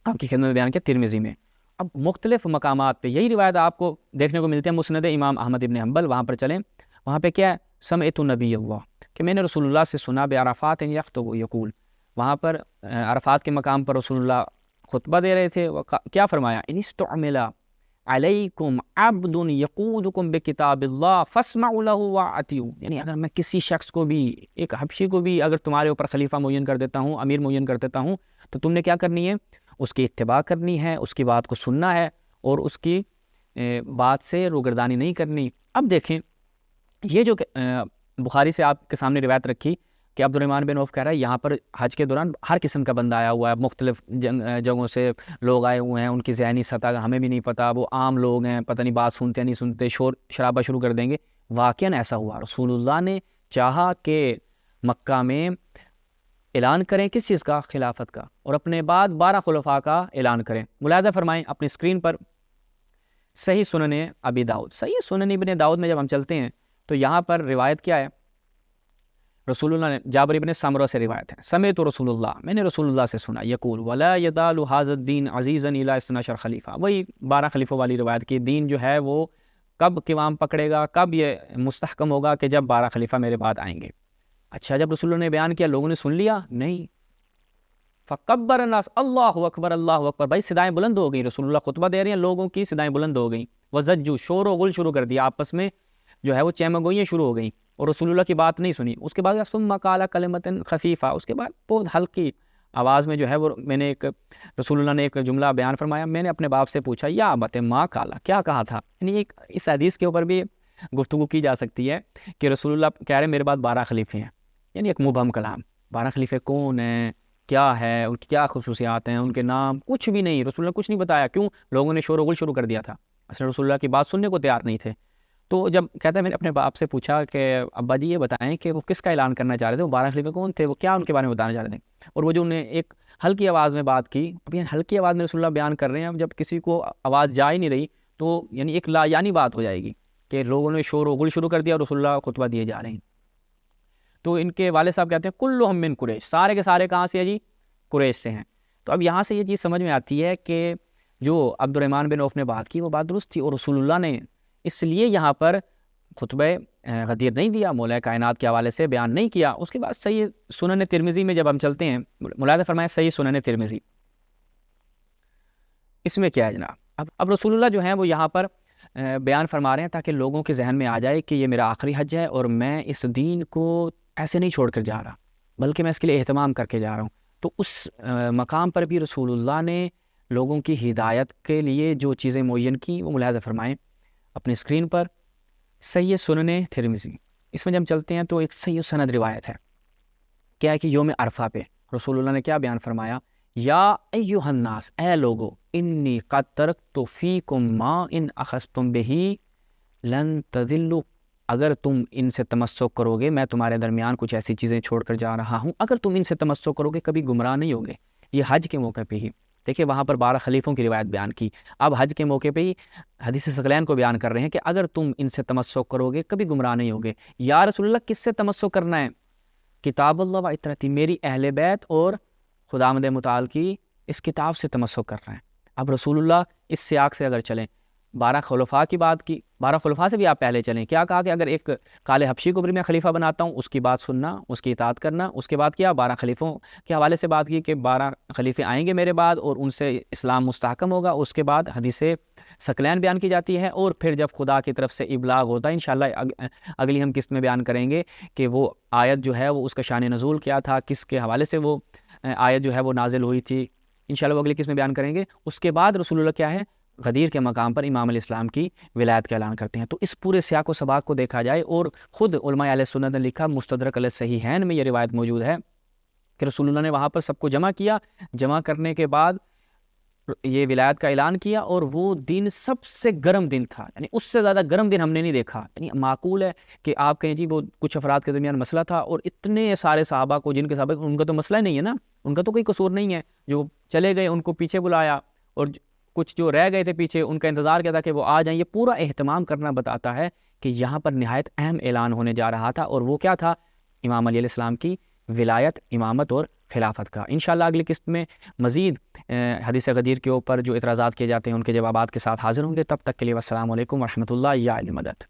آپ کی خدمت میں بیان کیا ترمذی میں۔ اب مختلف مقامات پہ یہی روایت آپ کو دیکھنے کو ملتے ہیں، مسند امام احمد ابن حنبل، وہاں پر چلیں، وہاں پہ کیا ہے؟ سمعت نبی اللہ، کہ میں نے رسول اللہ سے سنا بعرفات یخطب یقول، وہاں پر عرفات کے مقام پر رسول اللہ خطبہ دے رہے تھے، کیا فرمایا؟ ان استعمل علیکم عبد یقودکم بکتاب اللہ فاسمعوا له واطیعوا، یعنی اگر میں کسی شخص کو بھی، ایک حبشی کو بھی اگر تمہارے اوپر خلیفہ معین کر دیتا ہوں، امیر معین کر دیتا ہوں، تو تم نے کیا کرنی ہے؟ اس کی اتباع کرنی ہے، اس کی بات کو سننا ہے، اور اس کی بات سے روگردانی نہیں کرنی۔ اب دیکھیں یہ جو بخاری سے آپ کے سامنے روایت رکھی کہ عبد الرحمن بن عوف کہہ رہا ہے یہاں پر حج کے دوران ہر قسم کا بندہ آیا ہوا ہے، مختلف جگہوں سے لوگ آئے ہوئے ہیں، ان کی ذہنی سطح کا ہمیں بھی نہیں پتہ، وہ عام لوگ ہیں، پتہ نہیں بات سنتے نہیں سنتے، شور شرابہ شروع کر دیں گے۔ واقعاً ایسا ہوا، رسول اللہ نے چاہا کہ مکہ میں اعلان کریں کس چیز کا؟ خلافت کا، اور اپنے بعد 12 خلفاء کا اعلان کریں۔ ملاحظہ فرمائیں اپنی اسکرین پر صحیح سنن ابی داؤد، صحیح سنن ابن داؤد میں جب ہم چلتے ہیں تو یہاں پر روایت کیا ہے؟ رسول اللہ نے، جابر ابن سمرہ سے روایت ہے، سمعت رسول اللہ، میں نے رسول اللہ سے سنا، یقول ولا یزال ھذا الدین عزیزا الی 12 خلیفہ، وہی 12 خلیفوں والی روایت کی دین جو ہے وہ کب قوام پکڑے گا، کب یہ مستحکم ہوگا کہ جب 12 خلیفہ میرے بعد آئیں گے۔ اچھا، جب رسول اللہ نے بیان کیا لوگوں نے سن لیا؟ نہیں، فکبر الناس، اللہ اکبر اللہ اکبر، بھائی صدائیں بلند ہو گئیں، رسول اللہ خطبہ دے رہے ہیں، لوگوں کی صدائیں بلند ہو گئیں، وزجو، شور و غل شروع کر دیا، آپس میں جو ہے وہ چہمگوئیاں شروع ہو گئیں، اور رسول اللہ کی بات نہیں سنی۔ اس کے بعد ثم قال کلمۃ خفیفہ، اس کے بعد بہت ہلکی آواز میں جو ہے وہ میں نے ایک، رسول اللہ نے ایک جملہ بیان فرمایا، میں نے اپنے باپ سے پوچھا یا ابت ما قالا، کیا کہا تھا؟ یعنی ایک اس حدیث کے اوپر بھی گفتگو کی جا سکتی ہے کہ رسول اللہ کہہ رہے میرے بعد 12 خلیفے ہیں، یعنی ایک مبہم کلام، 12 خلیفے کون ہیں، کیا ہے، ان کی کیا خصوصیات ہیں، ان کے نام کچھ بھی نہیں، رسول اللہ نے کچھ نہیں بتایا. کیوں؟ لوگوں نے شور و غل شروع کر دیا تھا، اصل رسول اللہ کی بات سننے کو تیار نہیں تھے. تو جب کہتا ہے میں نے اپنے باپ سے پوچھا کہ ابا جی یہ بتائیں کہ وہ کس کا اعلان کرنا چاہ رہے تھے، وہ 12 خلیفے کون تھے، وہ کیا ان کے بارے میں بتانا چاہ رہے تھے. اور وہ جو انہیں ایک ہلکی آواز میں بات کی. اب یہ ہلکی آواز میں رسول اللہ بیان کر رہے ہیں، اب جب کسی کو آواز جا ہی نہیں رہی تو یعنی ایک لا یعنی بات ہو جائے گی کہ لوگوں نے شور و غل شروع کر دیا اور رسول اللہ خطبہ دیے جا رہے ہیں. تو ان کے والد صاحب کہتے ہیں کلہم من قریش، سارے کے سارے کہاں سے ہیں جی؟ قریش سے ہیں. تو اب یہاں سے یہ چیز سمجھ میں آتی ہے کہ جو عبد الرحمن بن عوف نے بات کی وہ بات درست تھی، اور رسول اللہ نے اس لیے یہاں پر خطبہ غدیر نہیں دیا، مولا کائنات کے حوالے سے بیان نہیں کیا. اس کے بعد صحیح سنن ترمذی میں جب ہم چلتے ہیں، ملاحظہ فرمائیں صحیح سنن ترمذی، اس میں کیا ہے جناب؟ اب رسول اللہ جو ہیں وہ یہاں پر بیان فرما رہے ہیں تاکہ لوگوں کے ذہن میں آ جائے کہ یہ میرا آخری حج ہے اور میں اس دین کو ایسے نہیں چھوڑ کر جا رہا، بلکہ میں اس کے لیے اہتمام کر کے جا رہا ہوں. تو اس مقام پر بھی رسول اللہ نے لوگوں کی ہدایت کے لیے جو چیزیں معین کی وہ ملاحظہ فرمائیں اپنی اسکرین پر. صحیح سنن ترمذی، اس میں جب ہم چلتے ہیں تو ایک صحیح سند روایت ہے. کیا ہے کہ یوم عرفہ پہ رسول اللہ نے کیا بیان فرمایا؟ یا ایھا الناس، اے لوگو، انی قد ترکت فیکم ما ان اخذتم بہ لن تضلوا، اگر تم ان سے تمسک کرو گے، میں تمہارے درمیان کچھ ایسی چیزیں چھوڑ کر جا رہا ہوں، اگر تم ان سے تمسک کرو گے کبھی گمراہ نہیں ہوگے. یہ حج کے موقع پہ ہی دیکھیں، وہاں پر 12 خلیفوں کی روایت بیان کی. اب حج کے موقع پہ ہی حدیث ثقلین کو بیان کر رہے ہیں کہ اگر تم ان سے تمسک کرو گے کبھی گمراہ نہیں ہوگے. یا رسول اللہ کس سے تمسک کرنا ہے؟ کتاب اللہ و اطرتی، میری اہل بیت اور خداوند متعال کی اس کتاب سے تمسک کر رہے ہیں. اب رسول اللہ اس سیاق سے اگر چلیں، 12 خلفاء کی بات کی، 12 خلفاء سے بھی آپ پہلے چلیں. کیا کہا کہ اگر ایک کالے حبشی کو بھی میں خلیفہ بناتا ہوں، اس کی بات سننا، اس کی اطاعت کرنا. اس کے بعد کیا 12 خلیفوں کے حوالے سے بات کی کہ 12 خلیفے آئیں گے میرے بعد اور ان سے اسلام مستحکم ہوگا. اس کے بعد حدیث ثقلین بیان کی جاتی ہے، اور پھر جب خدا کی طرف سے ابلاغ ہوتا ہے، انشاءاللہ اگلی ہم قسط میں بیان کریں گے کہ وہ آیت جو ہے وہ اس کا شان نزول کیا تھا، کس کے حوالے سے وہ آیت جو ہے وہ نازل ہوئی تھی. انشاءاللہ وہ اگلی قسط میں بیان کریں گے. اس کے بعد رسول اللہ کیا ہے؟ غدیر کے مقام پر امام علیہ السلام کی ولایت کا اعلان کرتے ہیں. تو اس پورے سیاق و سباق کو دیکھا جائے، اور خود علماء اہل سنت نے لکھا، مستدرک علی الصحیحین میں یہ روایت موجود ہے کہ رسول اللہ نے وہاں پر سب کو جمع کیا. جمع کرنے کے بعد یہ ولایت کا اعلان کیا، اور وہ دن سب سے گرم دن تھا، یعنی اس سے زیادہ گرم دن ہم نے نہیں دیکھا. یعنی معقول ہے کہ آپ کہیں جی وہ کچھ افراد کے درمیان مسئلہ تھا، اور اتنے سارے صحابہ کو، جن کے صحابہ ان کا تو مسئلہ ہی نہیں ہے نا، ان کا تو کوئی قصور نہیں ہے، جو چلے گئے ان کو پیچھے بلایا، اور کچھ جو رہ گئے تھے پیچھے ان کا انتظار کیا تھا کہ وہ آ جائیں. یہ پورا اہتمام کرنا بتاتا ہے کہ یہاں پر نہایت اہم اعلان ہونے جا رہا تھا، اور وہ کیا تھا؟ امام علیہ السلام کی ولایت، امامت اور خلافت کا. انشاءاللہ اگلی قسط میں مزید حدیث غدیر کے اوپر جو اعتراضات کیے جاتے ہیں ان کے جوابات کے ساتھ حاضر ہوں گے. تب تک کے لیے والسلام علیکم ورحمۃ اللہ یا علی مدد.